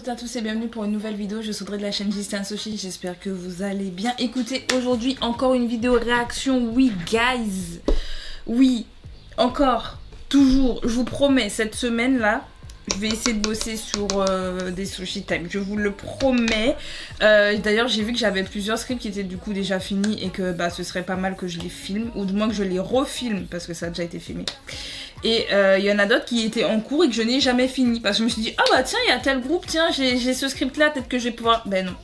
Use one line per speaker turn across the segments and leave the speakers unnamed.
toutes et à tous et bienvenue pour une nouvelle vidéo. Je suis Audrey de la chaîne Justine Sophie, j'espère que vous allez bien. Écoutez, aujourd'hui encore une vidéo réaction, oui guys, oui, encore, toujours, je vous promets, cette semaine là, je vais essayer de bosser sur des sushi time, je vous le promets. D'ailleurs j'ai vu que j'avais plusieurs scripts qui étaient du coup déjà finis et que bah, ce serait pas mal que je les filme, ou du moins que je les refilme parce que ça a déjà été filmé. Et il y en a d'autres qui étaient en cours et que je n'ai jamais fini. Parce que je me suis dit, ah bah tiens, il y a tel groupe, tiens, j'ai ce script là, peut-être que je vais pouvoir... Ben non,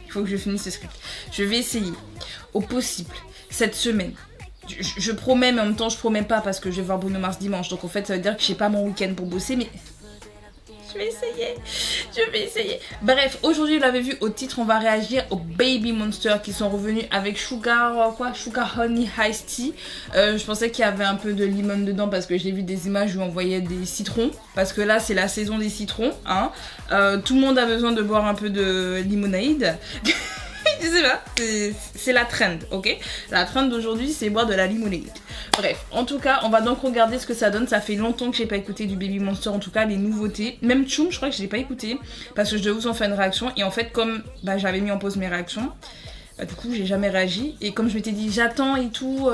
il faut que je finisse ce script. Je vais essayer, au possible, cette semaine. Je promets, mais en même temps, je promets pas parce que je vais voir Bruno Mars dimanche. Donc en fait, ça veut dire que j'ai pas mon week-end pour bosser, mais... Je vais essayer. Bref, aujourd'hui, vous l'avez vu au titre, on va réagir aux Baby Monster qui sont revenus avec Sugar Honey Iced Tea. Je pensais qu'il y avait un peu de limon dedans parce que j'ai vu des images où on voyait des citrons. Parce que là, c'est la saison des citrons. Hein. Tout le monde a besoin de boire un peu de limonade. Je sais pas, c'est la trend, ok? La trend d'aujourd'hui, c'est boire de la limonade. Bref, en tout cas, on va donc regarder ce que ça donne. Ça fait longtemps que j'ai pas écouté du Baby Monster, en tout cas, les nouveautés. Même Choum, je crois que je l'ai pas écouté parce que je devais vous en faire une réaction. Et en fait, comme bah, j'avais mis en pause mes réactions, bah, du coup, j'ai jamais réagi. Et comme je m'étais dit, j'attends et tout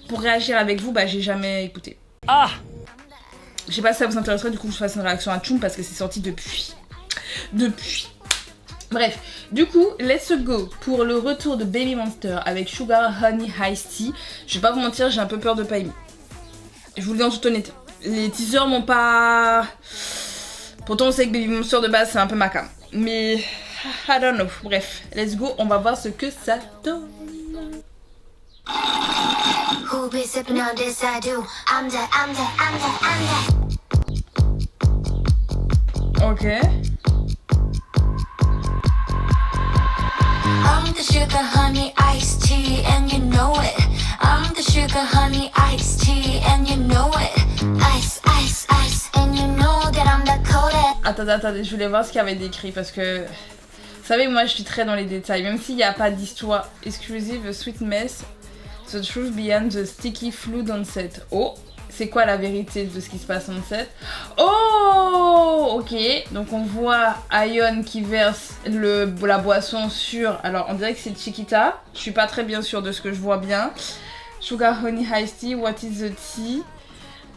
pour réagir avec vous, bah, j'ai jamais écouté. Ah! Je sais pas si ça vous intéresserait, du coup, que je fasse une réaction à Choum parce que c'est sorti depuis. Bref, du coup, let's go pour le retour de Baby Monster avec Sugar Honey Iced Tea. Je vais pas vous mentir, j'ai un peu peur de pas aimer. Je vous le dis en toute honnêteté. Les teasers m'ont pas... Pourtant, on sait que Baby Monster de base, c'est un peu ma cam. Mais, I don't know. Bref, let's go, on va voir ce que ça donne. Ok.
I'm the sugar honey iced tea and you know it. I'm the sugar honey iced tea and you know it. Ice, ice, ice and you know that I'm the coldest.
Attendez, je voulais voir ce qu'il y avait d'écrit parce que... Vous savez, moi je suis très dans les détails, même s'il n'y a pas d'histoire exclusive, sweet mess, the truth behind the sticky fluid on set. Oh, c'est quoi la vérité de ce qui se passe on set? Oh, ok, donc on voit Ayon qui verse la boisson sur... Alors on dirait que c'est Chiquita, je suis pas très bien sûre de ce que je vois bien. Sugar Honey Iced Tea, what is the tea?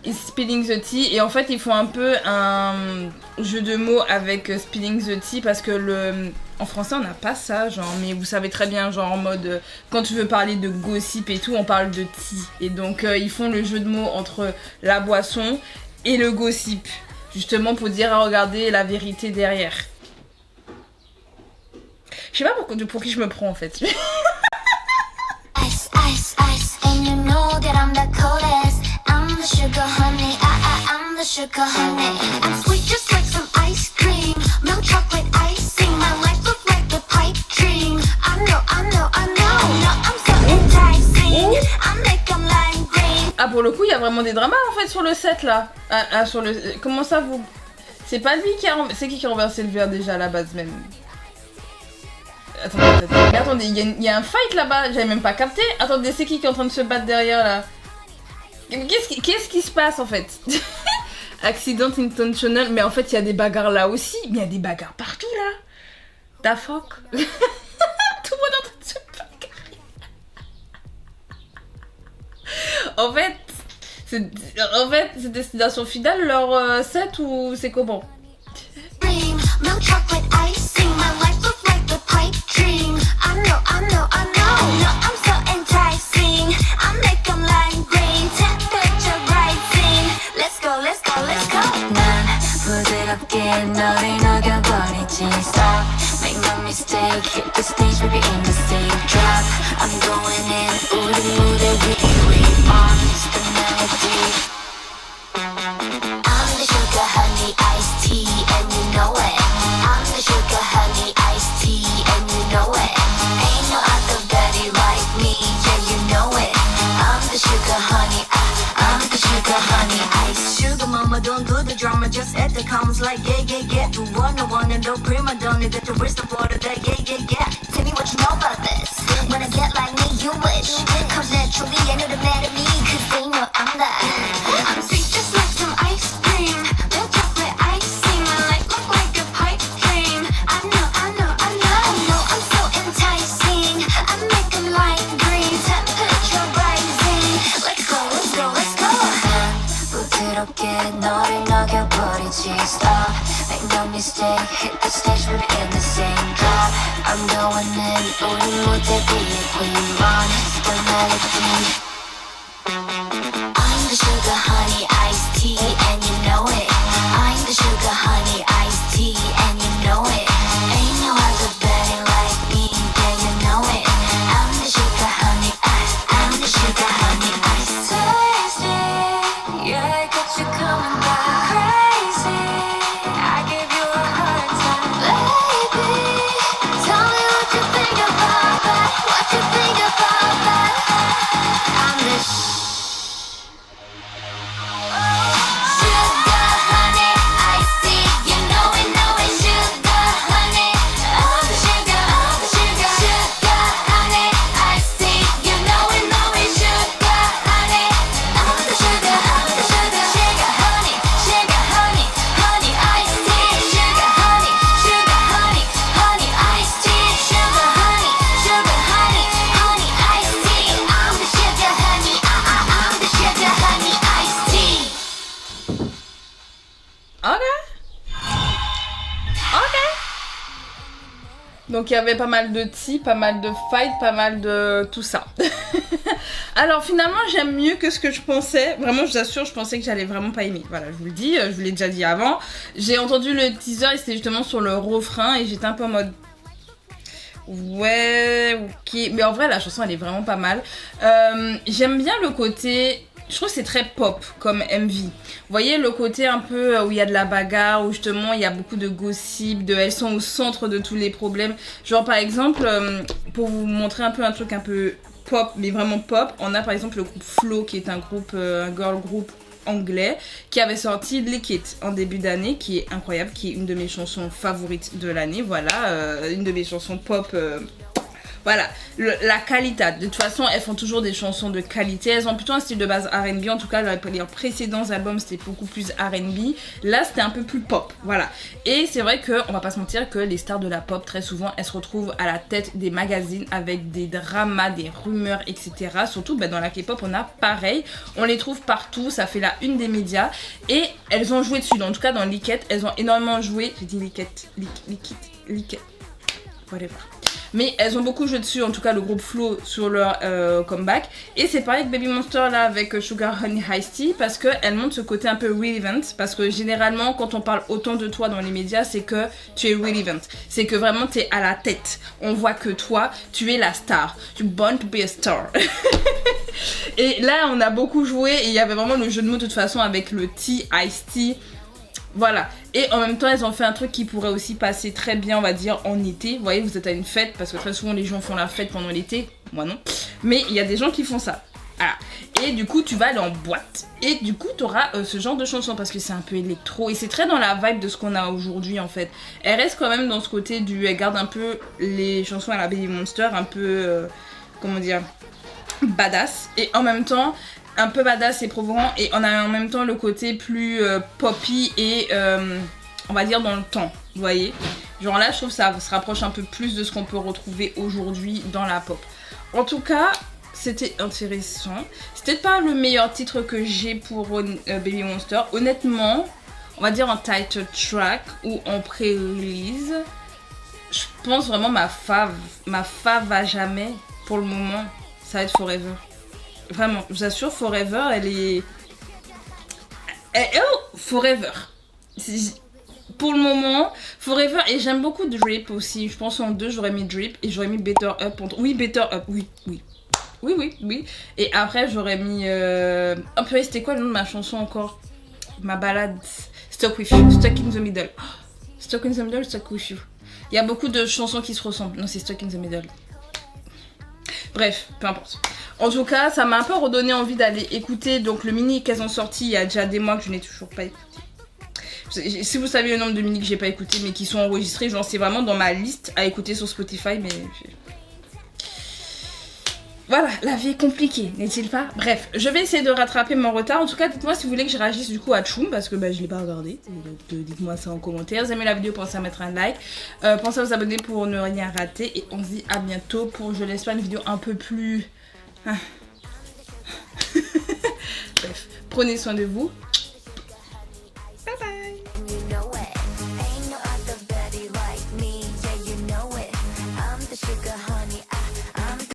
Is spilling the tea. Et en fait ils font un peu un jeu de mots avec spilling the tea parce que en français on n'a pas ça genre, mais vous savez très bien genre en mode quand tu veux parler de gossip et tout on parle de tea. Et donc ils font le jeu de mots entre la boisson et le gossip. Justement pour dire à regarder la vérité derrière. Je sais pas pour qui je me prends en fait.
Ice, ice, ice and you know that I'm the coldest. I'm the sugar honey, I'm the sugar honey. I'm sweet just like some ice cream. Milk chocolate icing, my life looks like a pipe dream. I know, I'm so enticing. I'm like I'm lime green.
Ah pour le coup il y a vraiment des dramas en fait sur le set là. Sur le... Comment ça vous... C'est pas lui qui a... C'est qui a renversé le verre déjà à la base même? Attendez. Mais attendez, il y a un fight là-bas, j'avais même pas capté. Attendez, c'est qui est en train de se battre derrière là? Qu'est-ce qui se passe en fait? Accident intentional, mais en fait il y a des bagarres là aussi. Mais il y a des bagarres partout là. Da fuck. Tout le monde est en train de se bagarrer. En fait, c'est destination finale leur set ou c'est comment?
Milk chocolate icing, my life looks like a pipe dream. I know, I'm so enticing. I'm like I'm lime green, temperature rising. Let's go. 난 부드럽게 너를 녹여버리지. Stop, make no mistake. Hit the stage, baby, in the safe drop. I'm going in, 우리 무대 위. Arms, the melody. I'm the sugar honey iced tea and you know it. I'm the sugar honey iced tea and you know it. Ain't no other daddy like me, yeah you know it. I'm the sugar honey, I'm the sugar honey iced. Sugar mama don't do the drama, just add the comments like yeah. Do one and don't prima donna, get the wrist of water that yeah. Tell me what you know about this. When I get like me, you wish. Comes naturally, I know the matter me, cause they know I'm that. I'm sweet just like some ice cream. Milk chocolate icing, my life look like a pipe dream. 새롭게 너를 녹여버리지 Stop, make no mistake Hit the stage, we're in the same drop I'm going in, 우리 무대 위에 queen Run, the melody I'm the sugar honey iced tea and you know it I'm the sugar honey iced tea and you know it Ain't no other better like me, yeah you know it I'm the sugar honey I'm the sugar honey iced tea Yeah, I got you coming back crazy I give you a hard time Baby, tell me what you think about that What you think about that I'm the sugar honey iced tea You know it, sugar honey I'm the sugar Sugar honey iced tea You know it, sugar honey I'm the sugar Sugar honey, honey iced tea Sugar honey, honey iced tea Sugar honey, honey iced tea I'm the sugar honey, I'm the sugar honey iced tea
Ok. Ok. Donc il y avait pas mal de tea, pas mal de fight, pas mal de tout ça. Alors finalement j'aime mieux que ce que je pensais. Vraiment je vous assure, je pensais que j'allais vraiment pas aimer. Voilà, je vous le dis, je vous l'ai déjà dit avant. J'ai entendu le teaser et c'était justement sur le refrain et j'étais un peu en mode... Ouais, ok. Mais en vrai la chanson elle est vraiment pas mal. J'aime bien le côté... Je trouve que c'est très pop comme MV. Vous voyez le côté un peu où il y a de la bagarre, où justement il y a beaucoup de gossip, elles sont au centre de tous les problèmes. Genre par exemple, pour vous montrer un peu un truc un peu pop, mais vraiment pop, on a par exemple le groupe Flow qui est un groupe, un girl group anglais qui avait sorti Lick It en début d'année, qui est incroyable, qui est une de mes chansons favorites de l'année. Voilà, une de mes chansons pop. Voilà, la qualité. De toute façon, elles font toujours des chansons de qualité. Elles ont plutôt un style de base R&B. En tout cas, leurs précédents albums, c'était beaucoup plus R&B. Là, c'était un peu plus pop. Voilà. Et c'est vrai qu'on va pas se mentir que les stars de la pop, très souvent, elles se retrouvent à la tête des magazines avec des dramas, des rumeurs, etc. Surtout dans la K-pop, on a pareil. On les trouve partout. Ça fait la une des médias. Et elles ont joué dessus. En tout cas, dans Lick It, elles ont énormément joué. J'ai dit Lick It. Whatever. Mais elles ont beaucoup joué dessus, en tout cas le groupe Flow sur leur comeback. Et c'est pareil avec Baby Monster là avec Sugar Honey Iced Tea parce qu'elles montrent ce côté un peu relevant. Parce que généralement quand on parle autant de toi dans les médias c'est que tu es relevant. C'est que vraiment tu es à la tête. On voit que toi tu es la star. Tu es born to be a star. Et là on a beaucoup joué et il y avait vraiment le jeu de mots de toute façon avec le tea, Iced Tea. Voilà, et en même temps elles ont fait un truc qui pourrait aussi passer très bien on va dire en été. Vous voyez, vous êtes à une fête parce que très souvent les gens font la fête pendant l'été, moi non. Mais il y a des gens qui font ça. Voilà. Et du coup tu vas aller en boîte et du coup tu auras ce genre de chanson parce que c'est un peu électro et c'est très dans la vibe de ce qu'on a aujourd'hui en fait. Elle reste quand même dans ce côté du... Elle garde un peu les chansons à la Baby Monster un peu... comment dire, badass et en même temps... un peu badass et provocant et on a en même temps le côté plus poppy et on va dire dans le temps, vous voyez. Genre là je trouve que ça se rapproche un peu plus de ce qu'on peut retrouver aujourd'hui dans la pop. En tout cas c'était intéressant. C'était pas le meilleur titre que j'ai pour Baby Monster. Honnêtement, on va dire en title track ou en pré-release, je pense vraiment ma fave à jamais pour le moment, ça va être Forever. Vraiment, je vous assure, Forever, elle est... Oh, Forever. Pour le moment, Forever, et j'aime beaucoup Drip aussi. Je pense en deux, j'aurais mis Drip et j'aurais mis Better Up. Oui, Better Up, oui. Et après, j'aurais mis... Oh, purée, c'était quoi le nom de ma chanson encore? Ma balade. Stuck With You, Stuck in the Middle. Oh, Stuck in the Middle, Stuck With You. Il y a beaucoup de chansons qui se ressemblent. Non, c'est Stuck in the Middle. Bref, peu importe. En tout cas, ça m'a un peu redonné envie d'aller écouter donc le mini qu'elles ont sorti il y a déjà des mois que je n'ai toujours pas écouté. Si vous savez le nombre de mini que j'ai pas écouté mais qui sont enregistrés, genre c'est vraiment dans ma liste à écouter sur Spotify mais... Voilà, la vie est compliquée, n'est-il pas? Bref, je vais essayer de rattraper mon retard. En tout cas, dites-moi si vous voulez que je réagisse du coup à Choum parce que je l'ai pas regardé. Donc dites-moi ça en commentaire. Si vous aimez la vidéo, pensez à mettre un like. Pensez à vous abonner pour ne rien rater. Et on se dit à bientôt pour, je l'espère, une vidéo un peu plus... Bref, prenez soin de vous.